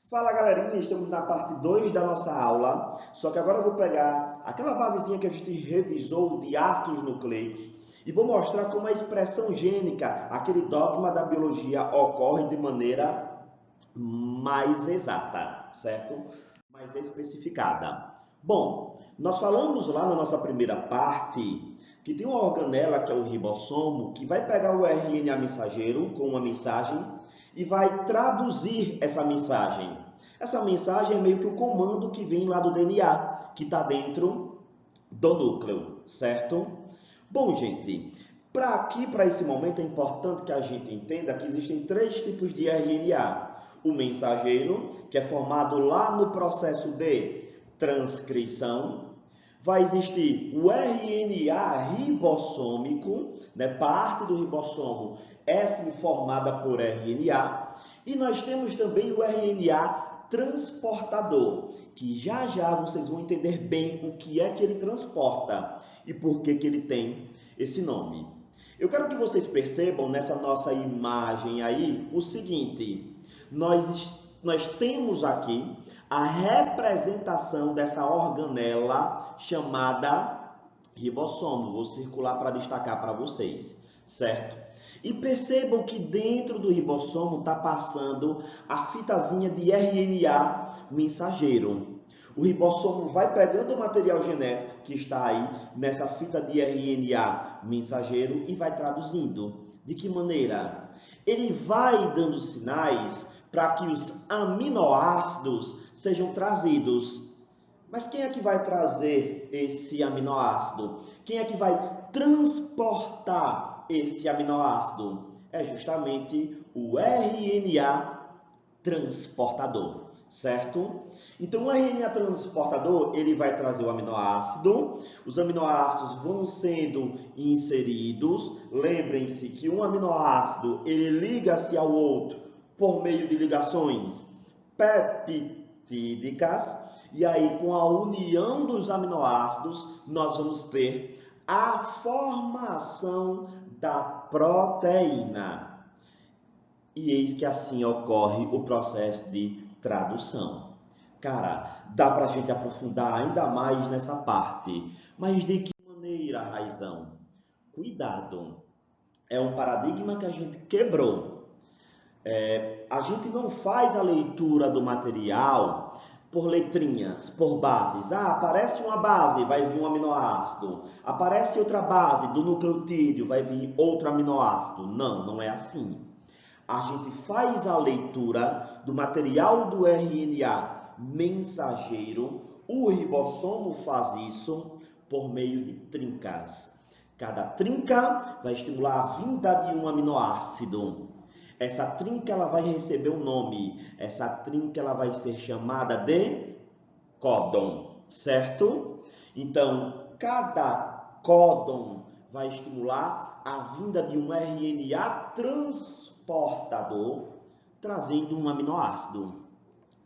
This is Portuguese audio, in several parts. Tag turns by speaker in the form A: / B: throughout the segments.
A: Fala galerinha, estamos na parte 2 da nossa aula, só que agora eu vou pegar aquela basezinha que a gente revisou de ácidos nucleicos e vou mostrar como a expressão gênica, aquele dogma da biologia, ocorre de maneira mais exata, certo? Mais especificada. Bom, nós falamos lá na nossa primeira parte que tem uma organela que é o ribossomo que vai pegar o RNA mensageiro com uma mensagem e vai traduzir essa mensagem. Essa mensagem é meio que o comando que vem lá do DNA, que está dentro do núcleo, certo? Bom, gente, para esse momento é importante que a gente entenda que existem três tipos de RNA. O mensageiro, que é formado lá no processo de transcrição. Vai existir o RNA ribossômico, né? Parte do ribossomo é formada por RNA. E nós temos também o RNA transportador, que já já vocês vão entender bem o que é que ele transporta e por que que ele tem esse nome. Eu quero que vocês percebam nessa nossa imagem aí o seguinte: nós temos aqui a representação dessa organela chamada ribossomo. Vou circular para destacar para vocês, certo? E percebam que dentro do ribossomo está passando a fitazinha de RNA mensageiro. O ribossomo vai pegando o material genético que está aí nessa fita de RNA mensageiro e vai traduzindo. De que maneira? Ele vai dando sinais para que os aminoácidos sejam trazidos. Mas quem é que vai trazer esse aminoácido? Quem é que vai transportar esse aminoácido? É justamente o RNA transportador, certo? Então o RNA transportador, ele vai trazer o aminoácido, os aminoácidos vão sendo inseridos. Lembrem-se que um aminoácido, ele liga-se ao outro por meio de ligações peptídicas, e aí com a união dos aminoácidos, nós vamos ter a formação da proteína. E eis que assim ocorre o processo de tradução. Cara, dá para a gente aprofundar ainda mais nessa parte. Mas de que maneira, Raizão? Cuidado. É um paradigma que a gente quebrou. A gente não faz a leitura do material por letrinhas, por bases. Ah, aparece uma base, vai vir um aminoácido. Aparece outra base do nucleotídeo, vai vir outro aminoácido. Não, não é assim. A gente faz a leitura do material do RNA mensageiro, o ribossomo faz isso por meio de trincas. Cada trinca vai estimular a vinda de um aminoácido. Essa trinca ela vai receber um nome. Essa trinca ela vai ser chamada de códon, certo? Então, cada códon vai estimular a vinda de um RNA transportador, trazendo um aminoácido.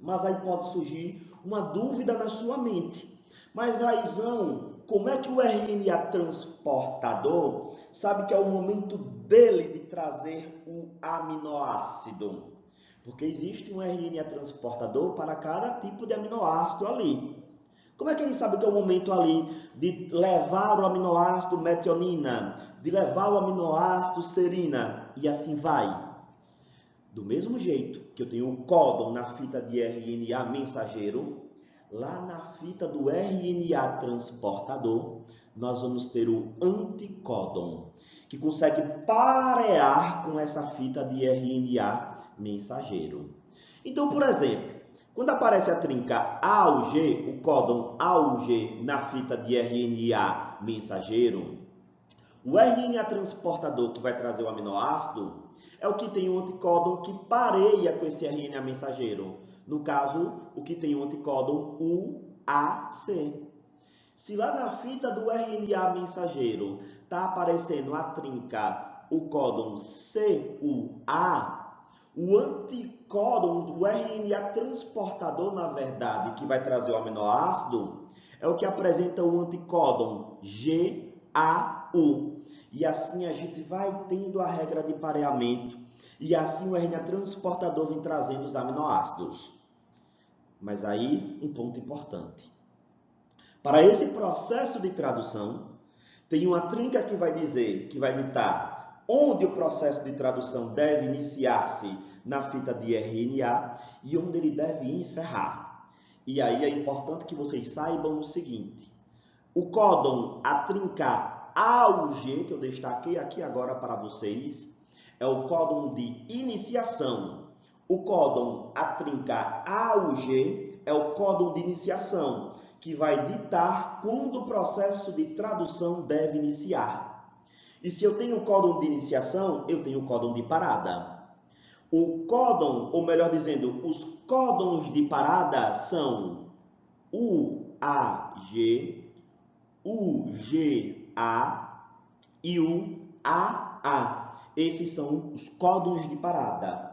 A: Mas aí pode surgir uma dúvida na sua mente. Mas, Raizão, como é que o RNA transportador sabe que é o momento dele de trazer o aminoácido? Porque existe um RNA transportador para cada tipo de aminoácido ali. Como é que ele sabe que é o momento ali de levar o aminoácido metionina, de levar o aminoácido serina e assim vai? Do mesmo jeito que eu tenho o códon na fita de RNA mensageiro, lá na fita do RNA transportador, nós vamos ter o anticódon, que consegue parear com essa fita de RNA mensageiro. Então, por exemplo, quando aparece a trinca AUG, o códon AUG na fita de RNA mensageiro, o RNA transportador que vai trazer o aminoácido é o que tem um anticódon que pareia com esse RNA mensageiro. No caso, o que tem um anticódon UAC. Se lá na fita do RNA mensageiro está aparecendo a trinca, o códon CUA, o anticódon do RNA transportador, na verdade, que vai trazer o aminoácido, é o que apresenta o anticódon GAU. E assim a gente vai tendo a regra de pareamento. E assim o RNA transportador vem trazendo os aminoácidos. Mas aí, um ponto importante. Para esse processo de tradução, tem uma trinca que vai dizer, que vai ditar onde o processo de tradução deve iniciar-se na fita de RNA e onde ele deve encerrar. E aí é importante que vocês saibam o seguinte: o códon a trinca AUG, que eu destaquei aqui agora para vocês, é o códon de iniciação. O códon a trinca AUG é o códon de iniciação, que vai ditar quando o processo de tradução deve iniciar. E se eu tenho o códon de iniciação, eu tenho o códon de parada. O códon, ou melhor dizendo, os códons de parada são UAG, UGA e o AA. Esses são os códons de parada.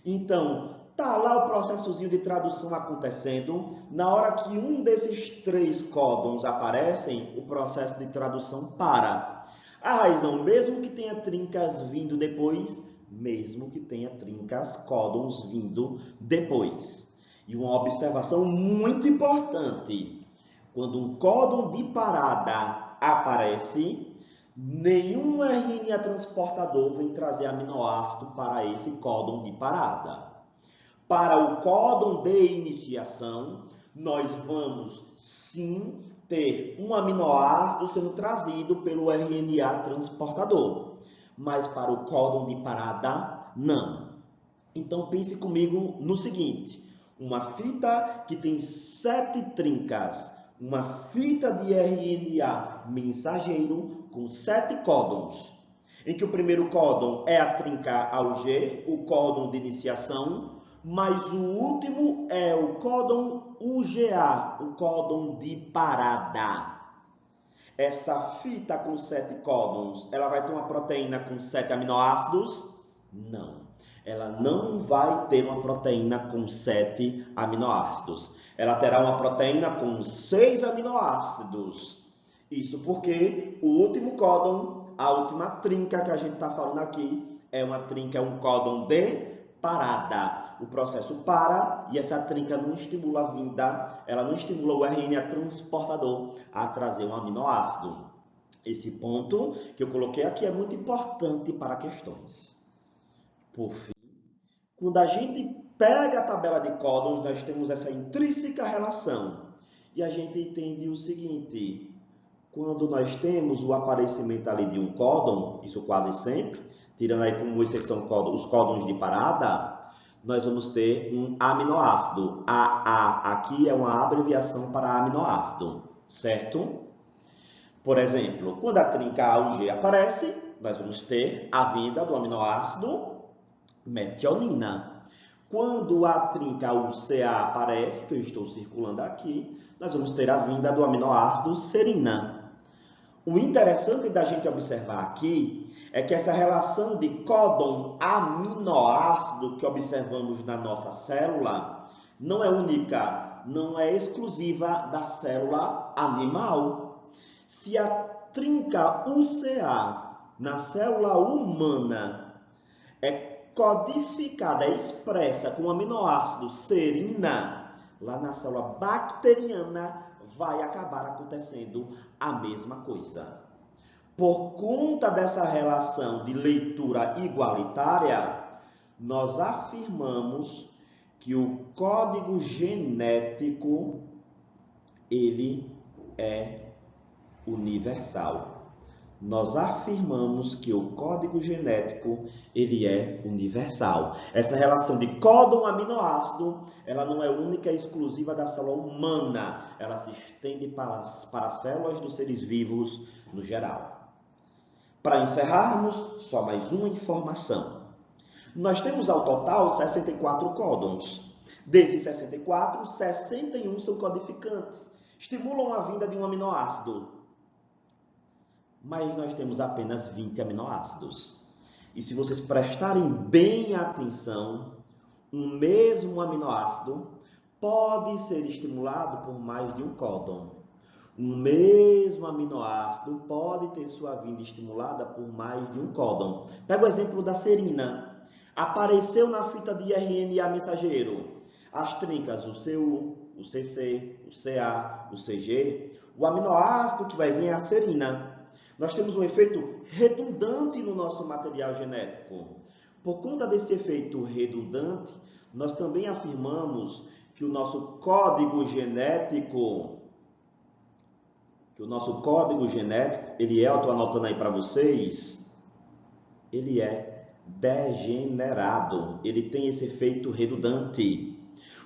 A: Então, tá lá o processozinho de tradução acontecendo. Na hora que um desses 3 códons aparecem, o processo de tradução para. A razão, mesmo que tenha trincas vindo depois, mesmo que tenha trincas, códons vindo depois. E uma observação muito importante: quando um códon de parada aparece, nenhum RNA transportador vem trazer aminoácido para esse códon de parada. Para o códon de iniciação, nós vamos sim ter um aminoácido sendo trazido pelo RNA transportador, mas para o códon de parada, não. Então pense comigo no seguinte: uma fita que tem 7 trincas, uma fita de RNA mensageiro com 7 códons, em que o primeiro códon é a trinca AUG, o códon de iniciação, mas o último é o códon UGA, o códon de parada. Essa fita com 7 códons, ela vai ter uma proteína com 7 aminoácidos? Não. Ela não vai ter uma proteína com 7 aminoácidos. Ela terá uma proteína com 6 aminoácidos. Isso porque o último códon, a última trinca que a gente está falando aqui, é uma trinca, é um códon de parada. O processo para e essa trinca não estimula a vinda, ela não estimula o RNA transportador a trazer um aminoácido. Esse ponto que eu coloquei aqui é muito importante para questões. Por fim, quando a gente pega a tabela de códons, nós temos essa intrínseca relação. E a gente entende o seguinte: quando nós temos o aparecimento ali de um códon, isso quase sempre, tirando aí como exceção os códons de parada, nós vamos ter um aminoácido. AA aqui é uma abreviação para aminoácido, certo? Por exemplo, quando a trinca AUG aparece, nós vamos ter a vinda do aminoácido metionina. Quando a trinca UCA aparece, que eu estou circulando aqui, nós vamos ter a vinda do aminoácido serina. O interessante da gente observar aqui é que essa relação de códon-aminoácido que observamos na nossa célula não é única, não é exclusiva da célula animal. Se a trinca UCA na célula humana é codificada, é expressa com o aminoácido serina, lá na célula bacteriana vai acabar acontecendo a mesma coisa. Por conta dessa relação de leitura igualitária, nós afirmamos que o código genético ele é universal. Nós afirmamos que o código genético ele é universal. Essa relação de códon-aminoácido, ela não é única e exclusiva da célula humana. Ela se estende para as células dos seres vivos no geral. Para encerrarmos, só mais uma informação. Nós temos ao total 64 códons. Desses 64, 61 são codificantes. Estimulam a vinda de um aminoácido. Mas nós temos apenas 20 aminoácidos. E se vocês prestarem bem atenção, um mesmo aminoácido pode ser estimulado por mais de um códon. Um mesmo aminoácido pode ter sua vinda estimulada por mais de um códon. Pega o exemplo da serina. Apareceu na fita de RNA mensageiro. As trincas, o CU, o CC, o CA, o CG, o aminoácido que vai vir é a serina. Nós temos um efeito redundante no nosso material genético. Por conta desse efeito redundante, nós também afirmamos que o nosso código genético, ele é, eu estou anotando aí para vocês, ele é degenerado, ele tem esse efeito redundante.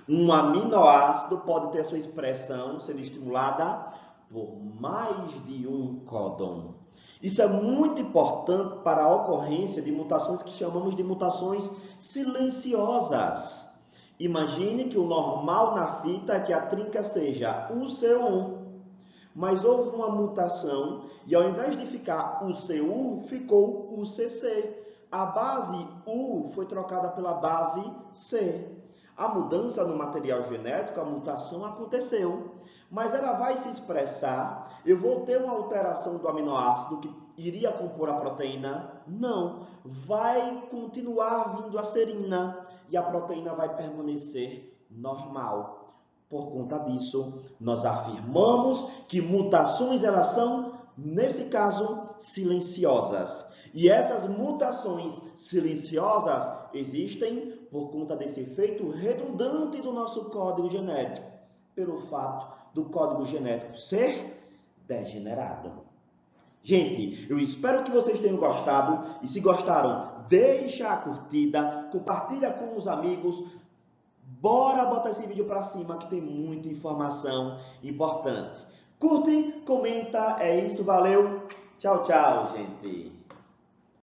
A: Um aminoácido pode ter a sua expressão sendo estimulada por mais de um códon. Isso é muito importante para a ocorrência de mutações que chamamos de mutações silenciosas. Imagine que o normal na fita é que a trinca seja UC1, mas houve uma mutação e ao invés de ficar UCU, ficou UCC. A base U foi trocada pela base C. A mudança no material genético, a mutação aconteceu, mas ela vai se expressar. Eu vou ter uma alteração do aminoácido que iria compor a proteína? Não, vai continuar vindo a serina e a proteína vai permanecer normal. Por conta disso, nós afirmamos que mutações elas são, nesse caso, silenciosas. E essas mutações silenciosas existem por conta desse efeito redundante do nosso código genético, pelo fato do código genético ser degenerado. Gente, eu espero que vocês tenham gostado e se gostaram, deixa a curtida, compartilha com os amigos. Bora botar esse vídeo para cima que tem muita informação importante. Curte, comenta, é isso, valeu. Tchau, tchau, gente.